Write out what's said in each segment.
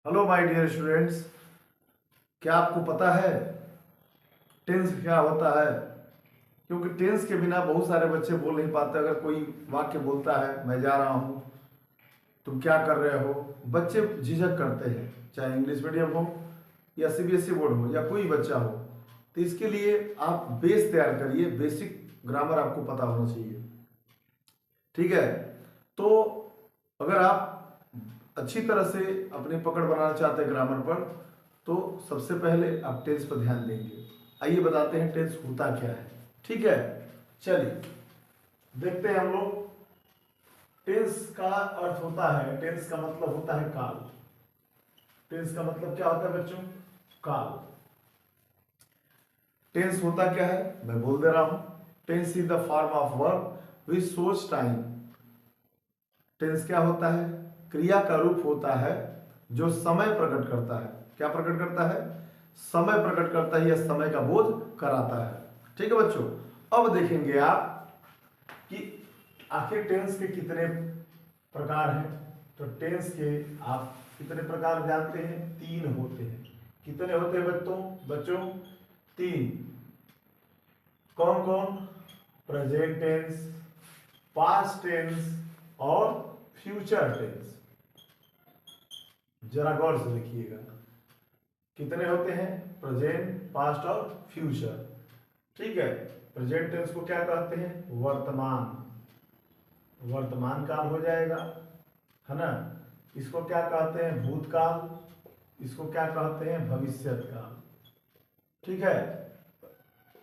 Hello my dear students, क्या आपको पता है टेंस क्या होता है? क्योंकि टेंस के बिना बहुत सारे बच्चे बोल नहीं पाते। अगर कोई वाक्य बोलता है मैं जा रहा हूँ, तुम क्या कर रहे हो, बच्चे झिझक करते हैं, चाहे इंग्लिश मीडियम हो या सीबीएसई बोर्ड हो या कोई बच्चा हो। तो इसके लिए आप बेस तैयार करिए, बेसिक ग्रामर आपको पता होना चाहिए। ठीक है, तो अगर आप अच्छी तरह से अपनी पकड़ बनाना चाहते हैं ग्रामर पर, तो सबसे पहले आप टेंस पर ध्यान देंगे। आइए बताते हैं टेंस होता क्या है। ठीक है, चलिए देखते हैं हम लोग। टेंस का अर्थ होता है, टेंस का मतलब होता है काल। टेंस का मतलब क्या होता है बच्चों? काल। टेंस होता क्या है मैं बोल दे रहा हूं। Tense is the form of verb which shows time. Tense क्या होता है? क्रिया का रूप होता है जो समय प्रकट करता है। क्या प्रकट करता है? समय प्रकट करता है या समय का बोध कराता है। ठीक है बच्चों, अब देखेंगे आप कि आखिर टेंस के कितने प्रकार हैं। तो टेंस के आप कितने प्रकार जानते हैं? 3 होते हैं। कितने होते हैं बच्चों? 3। कौन कौन? प्रेजेंट टेंस, पास्ट टेंस और फ्यूचर टेंस। जरा गौर से देखिएगा, कितने होते हैं? प्रेजेंट, पास्ट और फ्यूचर। ठीक है, प्रेजेंट टेंस को क्या कहते हैं? वर्तमान। वर्तमान काल हो जाएगा, है ना। इसको क्या कहते हैं? भूतकाल। इसको क्या कहते हैं? भविष्यत काल। ठीक है,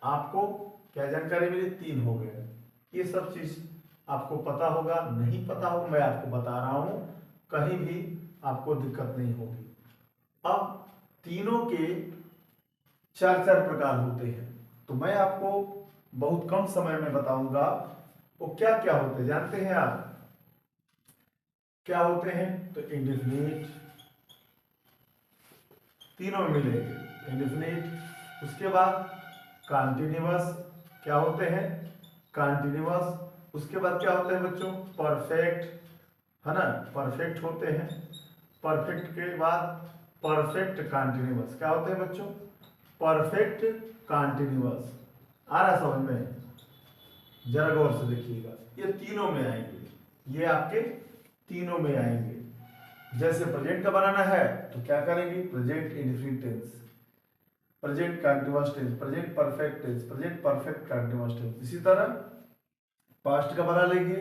आपको क्या जानकारी मिली? 3 हो गए। ये सब चीज आपको पता होगा, नहीं पता होगा मैं आपको बता रहा हूं, कहीं भी आपको दिक्कत नहीं होगी। अब तीनों के 4 प्रकार होते हैं, तो मैं आपको बहुत कम समय में बताऊंगा वो क्या क्या होते हैं। जानते हैं आप क्या होते हैं? तो इंडेफिनिट, तीनों मिलेंगे। इंडेफिनिट, उसके बाद कॉन्टिन्यूअस, क्या होते हैं? कॉन्टिन्यूअस। उसके बाद क्या होते हैं बच्चों? परफेक्ट, है ना, परफेक्ट होते हैं। परफेक्ट के बाद परफेक्ट कॉन्टिन्यूअस। क्या होते हैं बच्चों? Perfect continuous. आ रहा समझ में? जरा गौर से देखिएगा, ये तीनों में आएंगे, ये आपके तीनों में आएंगे। जैसे प्रेजेंट का बनाना है तो क्या करेंगे? Present indefinite tense, present continuous tense, present perfect tense, present perfect continuous tense. इसी तरह पास्ट का बना लेंगे,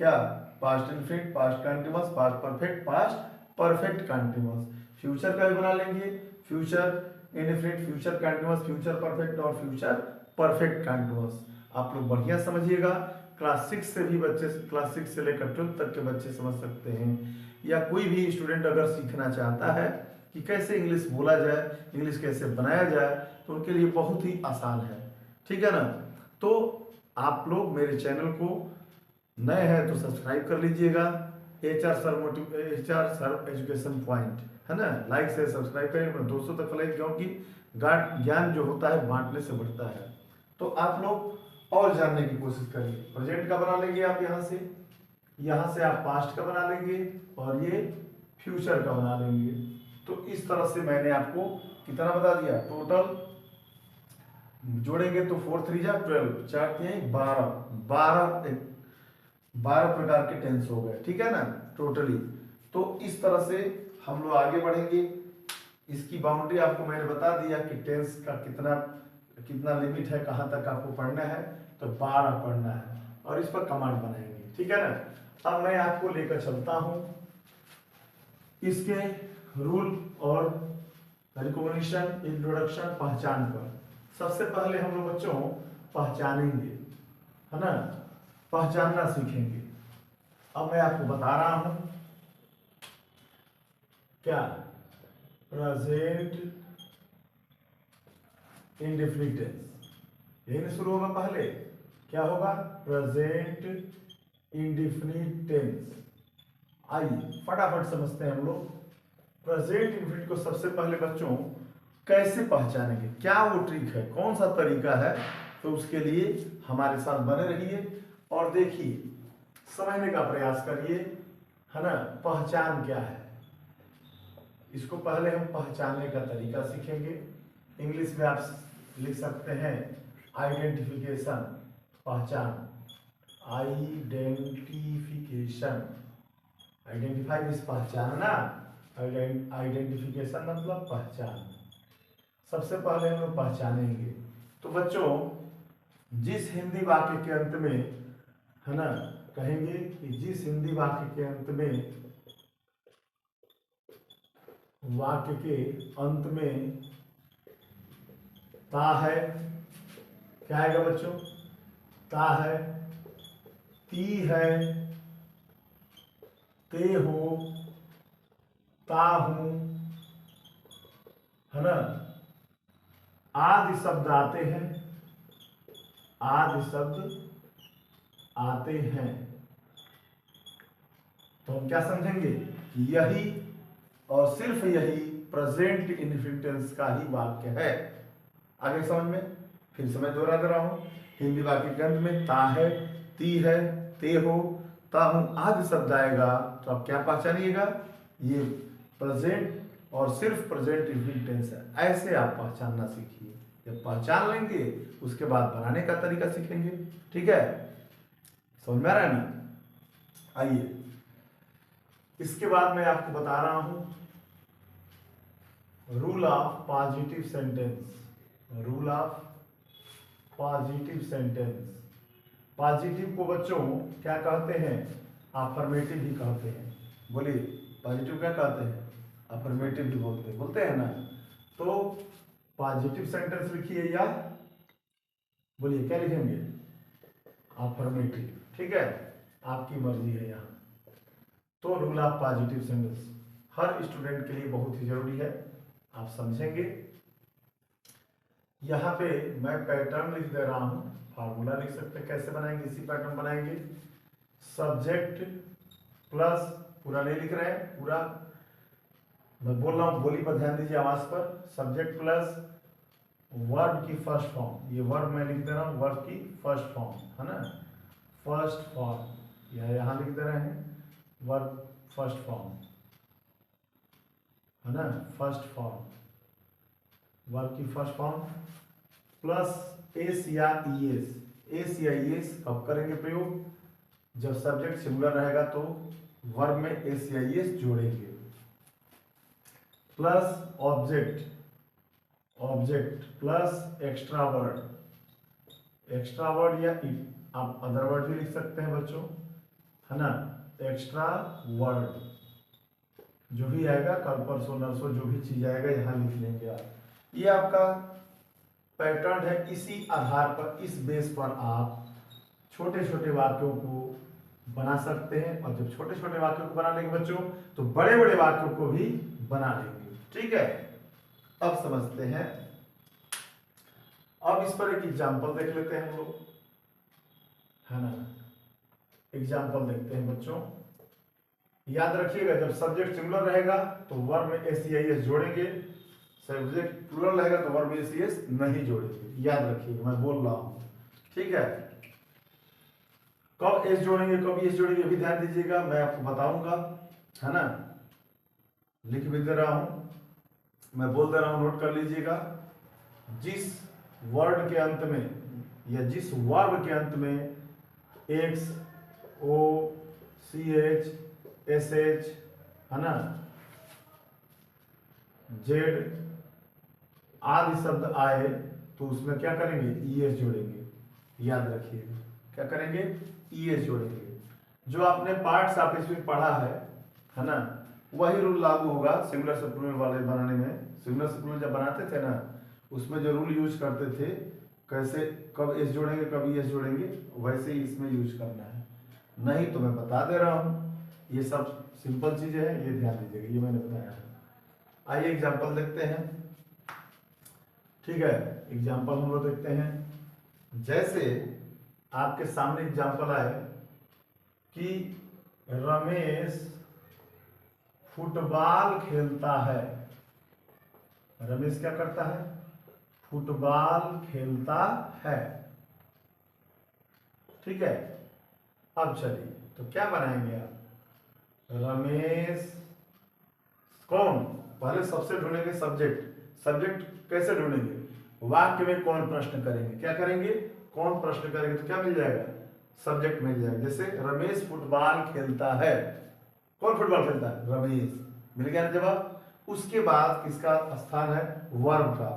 क्या? Past indefinite, past continuous, past perfect, past perfect continuous. Future का भी बना लेंगे, future indefinite, future continuous, future perfect और फ्यूचर परफेक्ट कंटीन्यूअस। आप लोग बढ़िया समझिएगा। क्लास 6 से भी बच्चे, क्लास 6 से लेकर 12 तक के बच्चे समझ सकते हैं, या कोई भी स्टूडेंट अगर सीखना चाहता है कि कैसे इंग्लिश बोला जाए, इंग्लिश कैसे बनाया जाए, तो उनके लिए बहुत ही आसान है। ठीक है ना। तो आप लोग मेरे चैनल को नए हैं तो सब्सक्राइब कर लीजिएगा। HR सर एजुकेशन पॉइंट, है ना। लाइक से सब्सक्राइब करें, अपने दोस्तों तक फैलाएं, क्योंकि ज्ञान जो होता है बांटने से बढ़ता है। तो आप लोग और जानने की कोशिश करिए। प्रेजेंट का बना लेंगे आप यहाँ से आप पास्ट का बना लेंगे और ये फ्यूचर का बना लेंगे। तो इस तरह से मैंने आपको कितना बता दिया? टोटल जोड़ेंगे तो 4 3 जा 12, 4 3 12, 12 प्रकार के टेंस हो गए। ठीक है ना, टोटली। तो इस तरह से हम लोग आगे बढ़ेंगे। इसकी बाउंड्री आपको मैंने बता दिया कि टेंस का कितना कितना लिमिट है, कहाँ तक आपको पढ़ना है। तो 12 पढ़ना है और इस पर कमांड बनाएंगे। ठीक है ना। अब मैं आपको लेकर चलता हूं इसके रूल और रिकॉग्निशन, इंट्रोडक्शन, पहचान पर। सबसे पहले हम लोग बच्चों पहचानेंगे, है ना, पहचानना सीखेंगे। अब मैं आपको बता रहा हूं क्या? प्रेजेंट इंडेफिनिट टेंस, यही शुरू होगा। पहले क्या होगा? Present indefinite tense. आइए फटाफट समझते हैं हम लोग। प्रेजेंट इंडेफिनिट को सबसे पहले बच्चों कैसे पहचानेंगे, क्या वो ट्रिक है, कौन सा तरीका है, तो उसके लिए हमारे साथ बने रहिए और देखिए, समझने का प्रयास करिए, है ना। पहचान क्या है इसको पहले हम पहचानने का तरीका सीखेंगे। इंग्लिश में आप लिख सकते हैं आइडेंटिफिकेशन, पहचान, आइडेंटिफिकेशन। आइडेंटिफाई मीन्स पहचानना, आइडेंटिफिकेशन मतलब पहचान। सबसे पहले हम लोग पहचानेंगे। तो बच्चों, जिस हिंदी वाक्य के अंत में, है ना, कहेंगे कि जिस हिंदी वाक्य के अंत में, वाक्य के अंत में ता है, क्या आएगा बच्चों? ता है, ती है, ते हो, ता हूं, है ना, आदि शब्द आते हैं, आदि शब्द आते हैं। तो हम क्या समझेंगे कि यही और सिर्फ यही प्रेजेंट इनफिनिट टेंस का ही वाक्य है। आगे समझ में? फिर से मैं दोहरा दे रहा हूं। हिंदी वाक्य के अंत में ता है, ती है, ते हो, ता हूं आदि शब्द आएगा तो आप क्या पहचानिएगा? ये प्रेजेंट और सिर्फ प्रेजेंट इनफिनिट टेंस है। ऐसे आप पहचानना सीखिए। जब पहचान लेंगे उसके बाद बनाने का तरीका सीखेंगे। ठीक है, समझ में आ रहा है ना? आइए, इसके बाद मैं आपको बता रहा हूं rule of positive sentence. Rule of positive sentence. Positive को बच्चों क्या कहते हैं? अफर्मेटिव ही कहते हैं। बोलिए, पॉजिटिव क्या कहते हैं? अफर्मेटिव भी बोलते हैं ना। तो पॉजिटिव सेंटेंस लिखिए या बोलिए क्या लिखेंगे? अफर्मेटिव। ठीक है, आपकी मर्जी है। यहाँ तो rule of positive sentence her student के लिए बहुत ही जरूरी है, आप समझेंगे। यहाँ पे मैं पैटर्न लिख दे रहा हूं, फार्मूला लिख सकते हैं। कैसे बनाएंगे? इसी पैटर्न बनाएंगे। सब्जेक्ट प्लस, पूरा नहीं लिख रहे हैं, पूरा मैं बोल रहा हूं, बोली पर ध्यान दीजिए, आवाज पर। सब्जेक्ट प्लस वर्ब की फर्स्ट फॉर्म, ये वर्ब मैं लिख दे रहा हूं, वर्ब की फर्स्ट फॉर्म, है ना, फर्स्ट फॉर्म, यह यहां लिख दे रहे हैं, वर्ब फर्स्ट फॉर्म, है ना, फर्स्ट फॉर्म, वर्ब की फर्स्ट फॉर्म प्लस एस या ई एस। एस या ई एस कब करेंगे प्रयोग? जब सब्जेक्ट सिंगुलर रहेगा तो वर्ब में एस या ई एस जोड़ेंगे। Plus object, object plus extra word, extra word या आप अदर वर्ड भी लिख सकते हैं बच्चों, है ना, एक्स्ट्रा वर्ड जो भी आएगा, कल परसों नरसों जो भी चीज आएगा यहाँ लिख लेंगे आप। ये आपका पैटर्न है। इसी आधार पर, इस बेस पर आप छोटे छोटे वाक्यों को बना सकते हैं, और जब छोटे छोटे वाक्यों को बना लेंगे बच्चों तो बड़े बड़े वाक्यों को भी बना लेंगे। ठीक है, अब समझते हैं। अब इस पर एक एग्जाम्पल देख लेते हैं हम लोग, है ना। एग्जाम्पल देखते हैं बच्चों। याद रखिएगा, जब सब्जेक्ट सिंगुलर रहेगा तो वर्ब में एस या एस जोड़ेंगे, सब्जेक्ट प्लूरल रहेगा तो वर्ब में एस या एस नहीं जोड़ेंगे। याद रखिएगा, मैं बोल रहा हूं। ठीक है, कब एस जोड़ेंगे कब एस जोड़ेंगे भी ध्यान दीजिएगा, मैं आपको बताऊंगा, है ना। लिख भी दे रहा हूं, मैं बोल दे रहा हूं, नोट कर लीजिएगा। जिस वर्ड के अंत में या जिस वर्ब के अंत में एक्स, ओ, सी एच, एस एच, है ना, जेड आदि शब्द आए तो उसमें क्या करेंगे? ई एस जोड़ेंगे। याद रखिएगा, क्या करेंगे? ई एस जोड़ेंगे। जो आपने पार्ट्स ऑफ में पढ़ा है ना, वही रूल लागू होगा सिंगुलर से प्लूरल वाले बनाने में। सिंगुलर से प्लूरल जब बनाते थे ना, उसमें जो रूल यूज करते थे, कैसे कब एस जोड़ेंगे कब ई एस जोड़ेंगे, वैसे ही इसमें यूज करना है। नहीं तो मैं बता दे रहा हूं, ये सब सिंपल चीजें हैं, ये ध्यान दीजिएगा, ये मैंने बताया है। आइए एग्जाम्पल देखते हैं। ठीक है, एग्जाम्पल हम लोग देखते हैं। जैसे आपके सामने एग्जाम्पल आए कि रमेश फुटबॉल खेलता है। रमेश क्या करता है? फुटबॉल खेलता है। ठीक है, अब चलिए तो क्या बनाएंगे आप? रमेश कौन? पहले सबसे ढूंढेंगे सब्जेक्ट। सब्जेक्ट कैसे ढूंढेंगे? वाक्य में कौन प्रश्न करेंगे, क्या करेंगे, कौन प्रश्न करेंगे, तो क्या मिल जाएगा, सब्जेक्ट मिल जाएगा। जैसे रमेश फुटबॉल खेलता है, कौन फुटबॉल खेलता है, रमेश, मिल गया ना जवाब। उसके बाद किसका स्थान है, वर्ब का।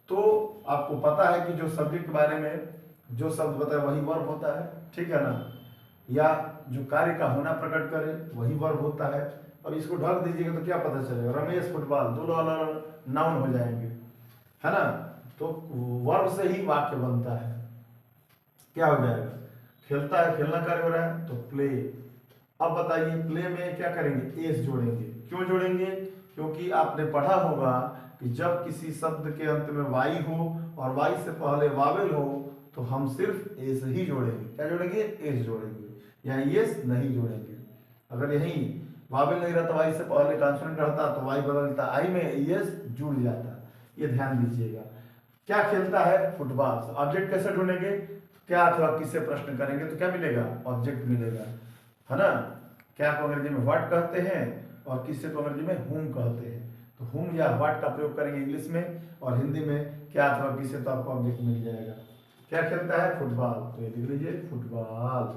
तो आपको पता है कि जो सब्जेक्ट के बारे में जो शब्द बताए वही वर्ब होता है, ठीक है ना, या जो कार्य का होना प्रकट करे वही वर्ब होता है। और इसको ढक दीजिएगा तो क्या पता चलेगा, रमेश फुटबॉल, दो अलग नाउन हो जाएंगे, है ना। तो वर्ब से ही वाक्य बनता है, क्या हो जाएगा, खेलता है, खेलना कार्य हो रहा है तो प्ले। अब बताइए प्ले में क्या करेंगे, एस जोड़ेंगे। क्यों जोड़ेंगे, क्योंकि आपने पढ़ा होगा कि जब किसी शब्द के अंत में वाई हो और वाई से पहले वावेल हो तो हम सिर्फ एस ही जोड़ेंगे। क्या जोड़ेंगे, एस जोड़ेंगे, यहाँ एस नहीं जोड़ेंगे। अगर यही वावेल नहीं रहता, वाई से पहले कॉन्सोनेंट रहता तो वाई बदलता, आई में एस जुड़ जाता। ये ध्यान दीजिएगा। क्या खेलता है, फुटबॉल। ऑब्जेक्ट कैसे ढूंढेंगे, क्या अथवा किससे प्रश्न करेंगे तो क्या मिलेगा, ऑब्जेक्ट मिलेगा, है ना। क्या को अंग्रेजी में व्हाट कहते हैं और किससे को अंग्रेजी में हुम कहते हैं। तो हुम या व्हाट का प्रयोग करेंगे इंग्लिश में, और हिंदी में क्या अथवा किससे, तो आपको ऑब्जेक्ट मिल जाएगा। क्या खेलता है, फुटबॉल, तो ये लिख लीजिए फुटबॉल।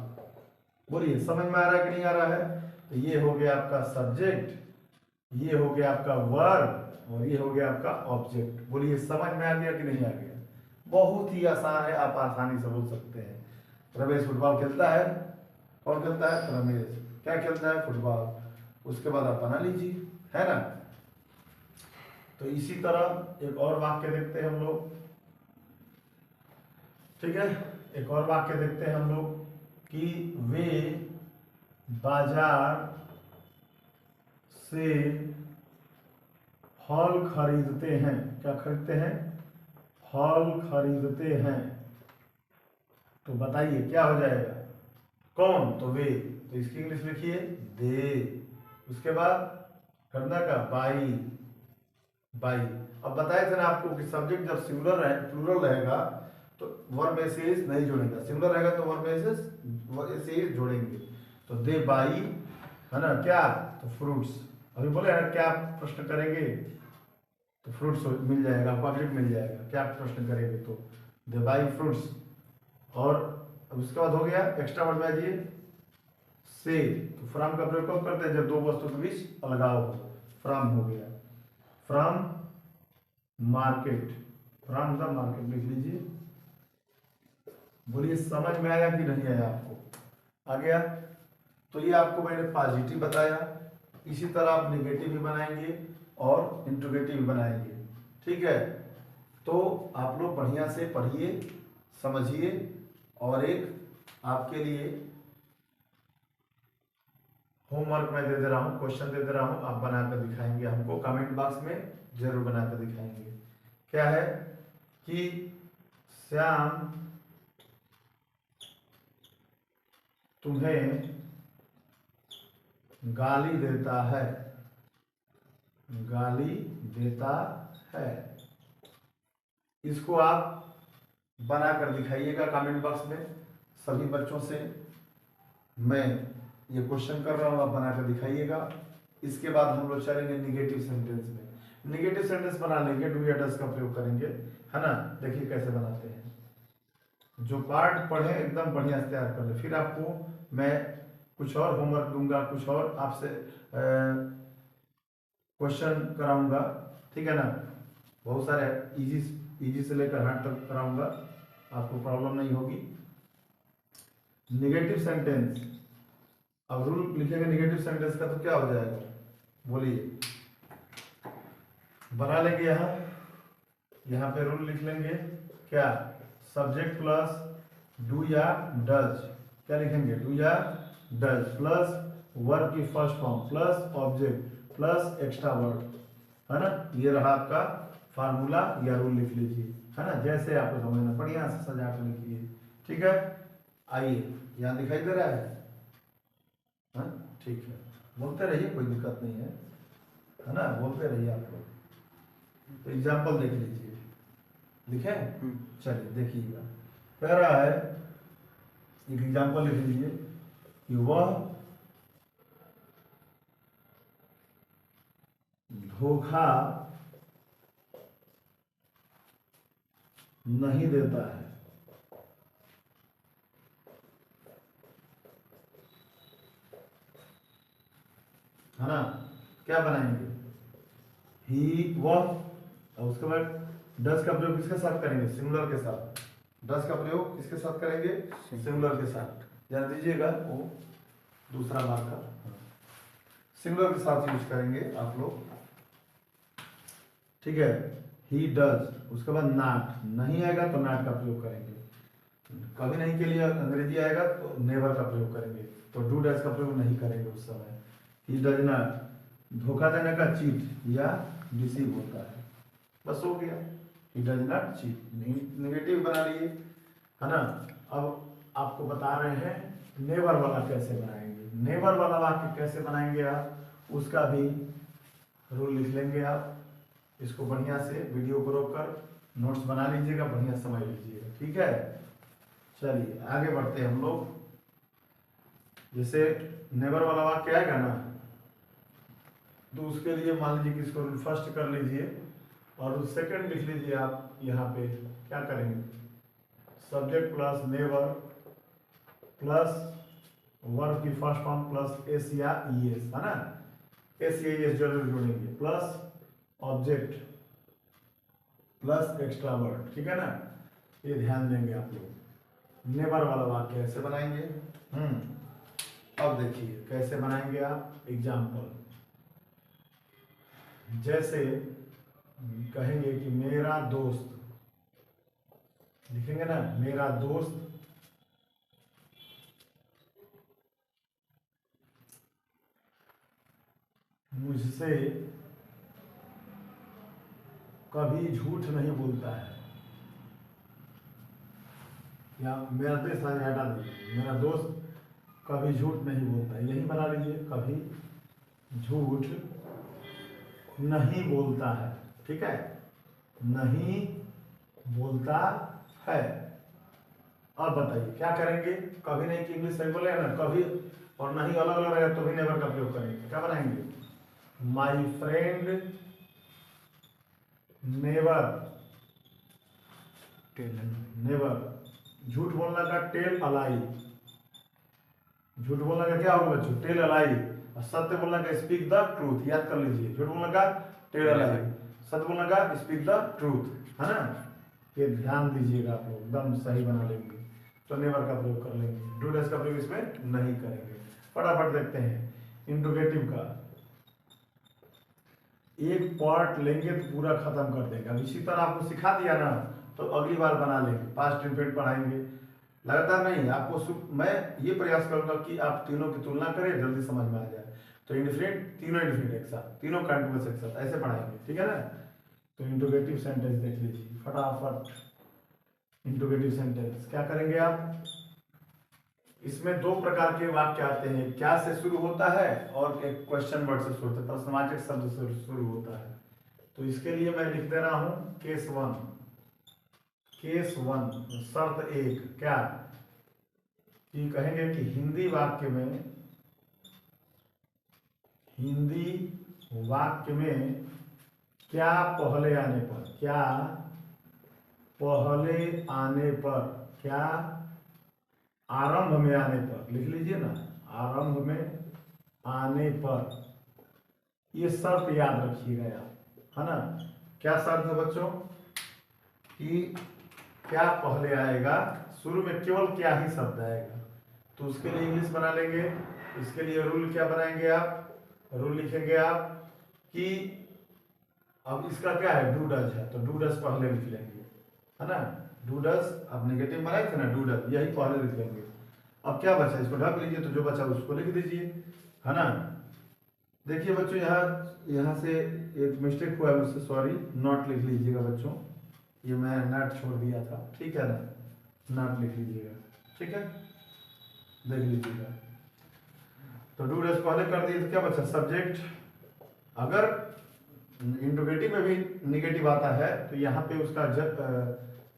बोलिए समझ में आ रहा है कि नहीं आ रहा है। तो ये हो गया आपका सब्जेक्ट, ये हो गया आपका वर्ब, और ये हो गया आपका ऑब्जेक्ट। बोलिए समझ में आ गया कि नहीं आ गया। बहुत ही आसान है, आप आसानी से बोल सकते हैं। रमेश फुटबॉल खेलता है, कौन खेलता है, रमेश। क्या खेलता है, फुटबॉल। उसके बाद आप बना लीजिए, है ना। तो इसी तरह एक और वाक्य देखते हैं हम लोग, ठीक है। एक और वाक्य देखते हैं हम लोग कि वे बाजार से फल खरीदते हैं। क्या खरीदते हैं, फल खरीदते हैं। तो बताइए क्या हो जाएगा, कौन, तो वे। तो इसकी इंग्लिश लिखिए दे। उसके बाद करना का बाई, बाई। अब बताए थे ना आपको कि सब्जेक्ट जब सिंगुलर रहे, प्लूरल रहेगा तो वर्ब एसेस नहीं जोड़ेगा, सिंगुलर रहेगा तो वर्ब एसेस जोड़ेंगे। तो दे बाई, है ना, क्या, तो फ्रूट्स। अभी बोले ना क्या प्रश्न करेंगे, तो फ्रूट्स मिल जाएगा, ऑब्जेक्ट मिल जाएगा। क्या प्रश्न करेंगे, तो दे बाई फ्रूट्स। और अब उसके बाद हो गया एक्स्ट्रा वर्ड में आइए से। तो फ्रॉम का प्रयोग कब करते हैं, जब दो वस्तु के बीच अलगाव हो, फ्रॉम हो गया, from market, from the market लिख लीजिए। बोलिए समझ में आया कि नहीं आया आपको, आ गया। तो ये आपको मैंने पॉजिटिव बताया, इसी तरह आप निगेटिव भी बनाएंगे और इंट्रोगेटिव भी बनाएंगे, ठीक है। तो आप लोग बढ़िया से पढ़िए, समझिए, और एक आपके लिए होमवर्क मैं दे दे रहा हूँ, क्वेश्चन दे दे रहा हूँ, आप बनाकर दिखाएंगे हमको, कमेंट बॉक्स में जरूर बनाकर दिखाएंगे। क्या है कि श्याम तुम्हें गाली देता है, गाली देता है। इसको आप बनाकर दिखाइएगा कमेंट बॉक्स में सभी बच्चों से। मैं ये क्वेश्चन कर रहा हूँ, आप बनाकर दिखाइएगा। इसके बाद हम लोग चलेंगे निगेटिव सेंटेंस में। निगेटिव सेंटेंस बना लेंगे, डू या डज का प्रयोग करेंगे, है ना। देखिए कैसे बनाते हैं, जो पार्ट पढ़े एकदम बढ़िया से तैयार कर ले। फिर आपको मैं कुछ और होमवर्क दूंगा, कुछ और आपसे क्वेश्चन कराऊंगा, ठीक है ना। बहुत सारे इजी से लेकर हार्ड तक कराऊंगा, आपको प्रॉब्लम नहीं होगी। निगेटिव सेंटेंस, अब रूल लिखेंगे निगेटिव सेंटेंस का तो क्या हो जाएगा, बोलिए, बना लेंगे। यहाँ पे रूल लिख लेंगे, क्या, सब्जेक्ट प्लस डू या डज। क्या लिखेंगे, डू या डज प्लस वर्ब की first form plus object plus extra word, है ना। ये रहा आपका फार्मूला या रूल, लिख लीजिए, है ना। जैसे आपको समझना, बढ़िया से सजा कर लिखिए, ठीक है। आइए, यहाँ दिखाई दे रहा है, हाँ ठीक है, बोलते रहिए, कोई दिक्कत नहीं है ना, बोलते रहिए आप लोग। तो एग्जाम्पल देख लीजिए, लिखे, चलिए देखिएगा। कह रहा है, एक एग्जाम्पल लिख लीजिए कि वह धोखा नहीं देता है ना। क्या बनाएंगे, ही वह, और उसके बाद डज का प्रयोग किसके साथ करेंगे, सिंगुलर के साथ। डज का प्रयोग किसके साथ करेंगे, सिंगुलर के साथ। ध्यान दीजिएगा, वो दूसरा मार्कर सिंगुलर के साथ यूज करेंगे आप लोग, ठीक है। ही डज, उसके बाद नॉट, नहीं आएगा तो नॉट का प्रयोग करेंगे। कभी नहीं के लिए अंग्रेजी आएगा तो नेवर का प्रयोग करेंगे, तो डू डज का प्रयोग नहीं करेंगे उस समय। ही डज नॉट, धोखा देने का चीट या डिसीव होता है, बस हो गया। He does not cheat, negative बना लिए, है ना। अब आपको बता रहे हैं नेवर वाला कैसे बनाएंगे। नेवर वाला वाक्य कैसे बनाएंगे आप, उसका भी रूल लिख लेंगे आप। इसको बढ़िया से वीडियो को रोककर नोट्स बना लीजिएगा, बढ़िया समझ लीजिएगा, ठीक है। चलिए आगे बढ़ते हैं हम लोग। जैसे नेवर वाला वाक्य आएगा ना, तो उसके लिए मान लीजिए कि इसको फर्स्ट कर लीजिए और सेकंड लिख लीजिए आप। यहाँ पे क्या करेंगे, subject plus never plus verb की फर्स्ट फॉर्म प्लस एस या ई एस, है ना। एस या ई एस जरूर जोड़ेंगे, plus object plus extra word, ठीक है ना। ये ध्यान देंगे आप लोग। नेवर वाला वाक्य कैसे बनाएंगे, अब देखिए कैसे बनाएंगे आप। एग्जाम्पल, जैसे कहेंगे कि मेरा दोस्त, लिखेंगे ना, मेरा दोस्त मुझसे कभी झूठ नहीं बोलता है, या मेरा दोस्त हटा दीजिए, मेरा दोस्त कभी झूठ नहीं बोलता है, यही बना लीजिए, कभी झूठ नहीं बोलता है, ठीक है, नहीं बोलता है। अब बताइए क्या करेंगे, कभी नहीं की इंग्लिश सही बोले ना, कभी और नहीं अलग अलग रहेगा तो भी नेवर का प्रयोग करेंगे। क्या बनाएंगे, माई फ्रेंड नेवर, नेवर, झूठ बोलने का टेल अलाई, झूठ बोलने का क्या होगा बच्चों, टेल अलाई। और सत्य बोलने का स्पीक द ट्रूथ, याद कर लीजिए, झूठ बोलने का टेल अलाई, सत्य बोलने का स्पीक द ट्रूथ, है ना। ये ध्यान दीजिएगा आप लोग, एकदम सही बना लेंगे तो नेवर का प्रयोग कर लेंगे, डू डज का प्रयोग इसमें नहीं करेंगे। फटाफट देखते हैं इंट्रोगेटिव का। एक पार्ट लेंगे तो पूरा खत्म कर देंगे। अब इसी तरह आपको सिखा दिया ना, तो अगली बार बना लेंगे, पास्ट इनफिनिट पढ़ाएंगे लगातार नहीं। आपको मैं ये प्रयास करूंगा कि आप तीनों की तुलना करें, जल्दी समझ में आ जाए। तो इंडिफिनिट, तीनों इंडिफिनिट एक साथ, तीनों कंटिन्यूअस एक साथ, ऐसे पढ़ाएंगे, ठीक है ना। तो इंट्रोगेटिव सेंटेंस देख लीजिए फटाफट। इंट्रोगेटिव सेंटेंस क्या करेंगे आप, इसमें दो प्रकार के वाक्य आते हैं, क्या से शुरू होता है और एक क्वेश्चन वर्ड से शुरू होता है, प्रश्नवाचक शब्द से शुरू होता है। तो इसके लिए मैं लिख दे रहा हूं केस वन। केस वन, शर्त एक, क्या कि कहेंगे कि हिंदी वाक्य में, हिंदी वाक्य में क्या पहले आने पर, क्या पहले आने पर, क्या आरंभ में आने पर, लिख लीजिए ना, आरंभ में आने पर, ये शर्त याद रखिएगा आप, है ना। क्या शर्त है बच्चों, कि क्या पहले आएगा, शुरू में केवल क्या ही शब्द आएगा, तो उसके लिए इंग्लिश बना लेंगे। इसके लिए रूल क्या बनाएंगे आप, रूल लिखेंगे आप कि अब इसका क्या है, डू डज है, तो डू डज पहले लिख लेंगे, है ना। डू डज, अब नेगेटिव बनाए थे ना, डू डज, यही पहले लिख लेंगे। अब क्या बचा, इसको ढक लीजिए, तो जो बचा उसको लिख दीजिए, है ना। देखिए बच्चों, यहाँ से एक मिस्टेक हुआ है मुझसे, सॉरी, नॉट लिख लीजिएगा बच्चों, ये मैं नॉट छोड़ दिया था, ठीक है ना, नॉट लिख लीजिएगा, ठीक है, देख लीजिएगा। तो डू डज पहले कर दिए तो क्या बचा, सब्जेक्ट। अगर इंट्रोगेटिव में भी निगेटिव आता है तो यहाँ पे उसका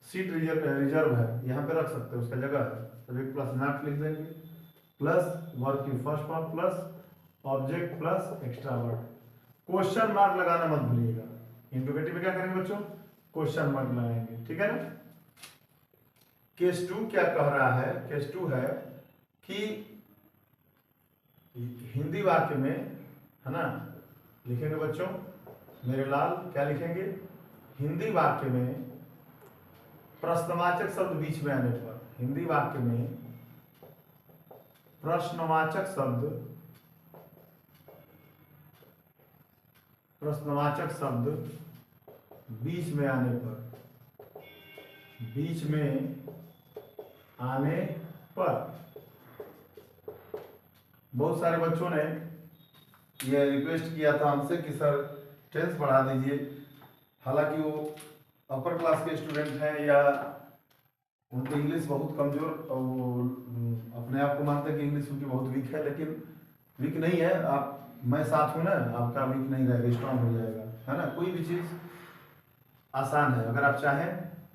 सीट रिजर्व है, यहाँ पे रख सकते हैं, उसका जगह है, सब्जेक्ट प्लस नॉट लिख देंगे, प्लस वर्ब की first form plus object plus extra word. Question mark लगाना मत भूलिएगा। इंटरोगेटिव में क्या करेंगे बच्चों, क्वेश्चन मार्क लगाएंगे, ठीक है ना। केस 2 क्या कह रहा है, केस 2 है कि हिंदी वाक्य में, है ना, लिखेंगे बच्चों मेरे लाल, क्या लिखेंगे, हिंदी वाक्य में प्रश्नवाचक शब्द बीच में आने पर, हिंदी वाक्य में प्रश्नवाचक शब्द बीच में आने पर, बीच में आने पर, बहुत सारे बच्चों ने यह रिक्वेस्ट किया था हमसे कि सर टेंस बढ़ा दीजिए, हालांकि वो अपर क्लास के स्टूडेंट हैं या उनकी इंग्लिश बहुत कमजोर, वो अपने आप को मानते हैं कि इंग्लिश उनकी बहुत वीक है, लेकिन वीक नहीं है। आप, मैं साथ हूँ ना, आपका वीक नहीं रहेगा, स्ट्रांग हो जाएगा, है ना। कोई भी चीज़ आसान है, अगर आप चाहें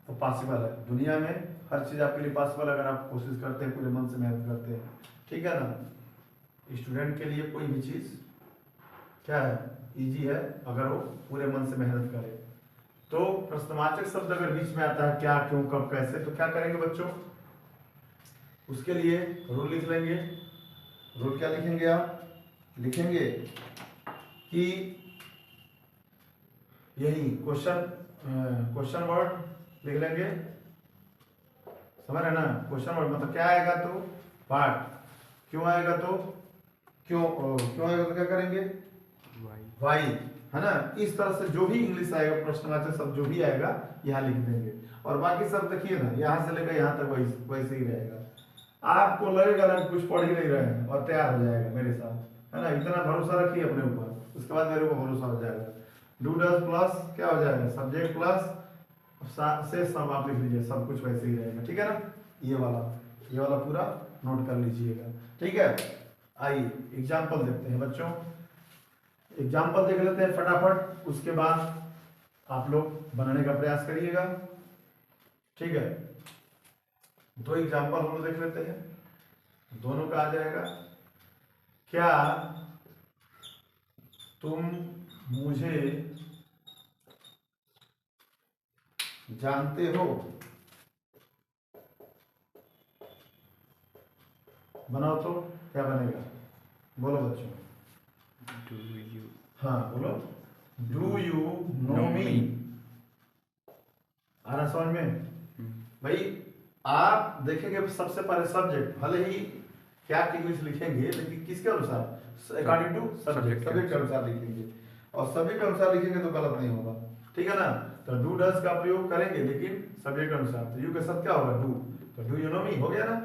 तो पॉसिबल है। दुनिया में हर चीज़ आपके लिए पॉसिबल, अगर आप कोशिश करते हैं, पूरे मन से मेहनत करते हैं, ठीक है ना। स्टूडेंट के लिए कोई भी चीज़ क्या है, इजी है, अगर वो पूरे मन से मेहनत करे। तो प्रश्नवाचक शब्द अगर बीच में आता है, क्या, क्यों, कब, कैसे, तो क्या करेंगे बच्चों, उसके लिए रूल लिख लेंगे। रूल क्या लिखेंगे आप, लिखेंगे कि यही क्वेश्चन वर्ड लिख लेंगे, समझ रहे ना। क्वेश्चन वर्ड मतलब क्या आएगा तो व्हाट, क्यों आएगा तो क्यों आएगा तो क्या करेंगे, वाई, है ना। इस तरह से जो भी इंग्लिश आएगा, प्रश्नवाचक शब्द जो भी आएगा यहाँ लिख देंगे, और बाकी सब देखिए ना, यहाँ से लेकर यहाँ तक वैसे ही रहेगा। आपको लगेगा ना कुछ पढ़ ही नहीं रहे हैं और तैयार हो जाएगा मेरे साथ, है ना। इतना भरोसा रखिए अपने ऊपर, उसके बाद मेरे को भरोसा हो जाएगा। डू डज प्लस क्या हो जाएगा, सब्जेक्ट प्लस से सब आप लिख लीजिए, सब कुछ वैसे ही रहेगा, ठीक है ना। ये वाला पूरा नोट कर लीजिएगा, ठीक है। आइए एग्जाम्पल देखते हैं बच्चों, एग्जाम्पल देख लेते हैं फटाफट, उसके बाद आप लोग बनाने का प्रयास करिएगा, ठीक है। दो एग्जाम्पल हम लोग देख लेते हैं, दोनों का आ जाएगा। क्या तुम मुझे जानते हो, बनाओ तो क्या बनेगा, बोलो बच्चों। Do you हाँ बोलो, डू यू नो मी, आ रहा समझ में भाई। आप देखेंगे सबसे पहले सब्जेक्ट, भले ही क्या इंग्लिश लिखेंगे, लेकिन किसके अनुसार, अकॉर्डिंग टू सब्जेक्ट के अनुसार लिखेंगे, और सब्जेक्ट के अनुसार लिखेंगे तो गलत नहीं होगा, ठीक है ना। तो डू डज का प्रयोग करेंगे लेकिन सब्जेक्ट के अनुसार, तो यू के साथ क्या होगा, डू, तो डू यू नो मी हो गया ना।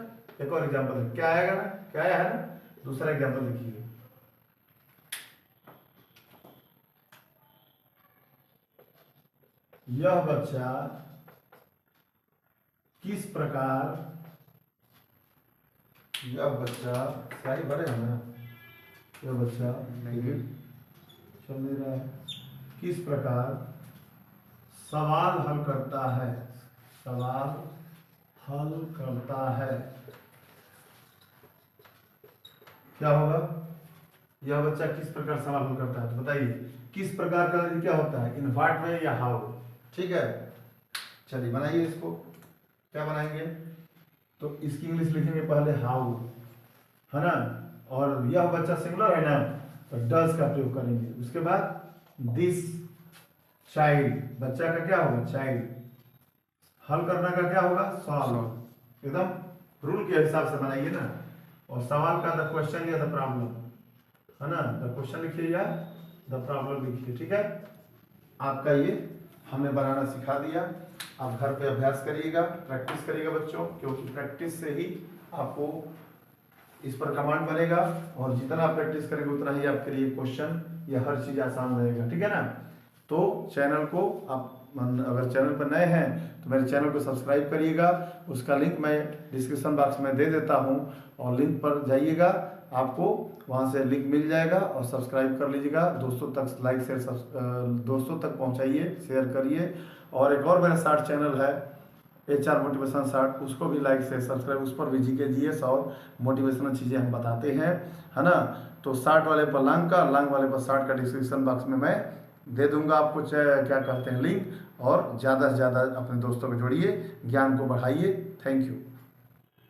एक और एग्जाम्पल क्या आएगा ना, क्या आया है ना, दूसरा एग्जाम्पल लिखिए। यह बच्चा किस प्रकार, यह बच्चा सही बड़े है ना, यह बच्चा चल नहीं रहा है, किस प्रकार सवाल हल करता है, सवाल हल करता है, क्या होगा, यह बच्चा किस प्रकार सवाल हल करता है, तो बताइए किस प्रकार का क्या होता है, इन व्हाट वे या हाउ, ठीक है। चलिए बनाइए इसको, क्या बनाएंगे, तो इसकी इंग्लिश लिखेंगे पहले हाउ, है ना, और यह बच्चा सिंगुलर है ना, तो डज का प्रयोग करेंगे, उसके बाद दिस चाइल्ड, बच्चा का क्या होगा, चाइल्ड, हल करना का क्या होगा, सॉल्व, एकदम रूल के हिसाब से बनाइए ना। और सवाल का द क्वेश्चन या द प्रॉब्लम, है ना, द क्वेश्चन लिखिए या द प्रॉब्लम लिखिए, ठीक है। आपका ये हमने बनाना सिखा दिया, आप घर पे अभ्यास करिएगा, प्रैक्टिस करिएगा बच्चों, क्योंकि प्रैक्टिस से ही आपको इस पर कमांड बनेगा, और जितना आप प्रैक्टिस करेंगे उतना ही आपके लिए क्वेश्चन या हर चीज़ आसान रहेगा, ठीक है ना। तो चैनल को आप अगर चैनल पर नए हैं तो मेरे चैनल को सब्सक्राइब करिएगा, उसका लिंक मैं डिस्क्रिप्शन बॉक्स में दे देता हूं, और लिंक पर जाइएगा, आपको वहां से लिंक मिल जाएगा, और सब्सक्राइब कर लीजिएगा, दोस्तों तक लाइक शेयर दोस्तों तक पहुंचाइए, शेयर करिए। और एक और मेरा शॉर्ट चैनल है HR मोटिवेशन शॉर्ट, उसको भी लाइक शेयर सब्सक्राइब, उस पर भी GK GS और मोटिवेशनल चीज़ें हम बताते हैं, है ना। तो शार्ट वाले पर लॉन्ग का, लॉन्ग वाले पर शार्ट का डिस्क्रिप्शन बॉक्स में मैं दे दूंगा आपको क्या कहते हैं लिंक। और ज़्यादा से ज़्यादा अपने दोस्तों को जोड़िए, ज्ञान को बढ़ाइए। Thank you.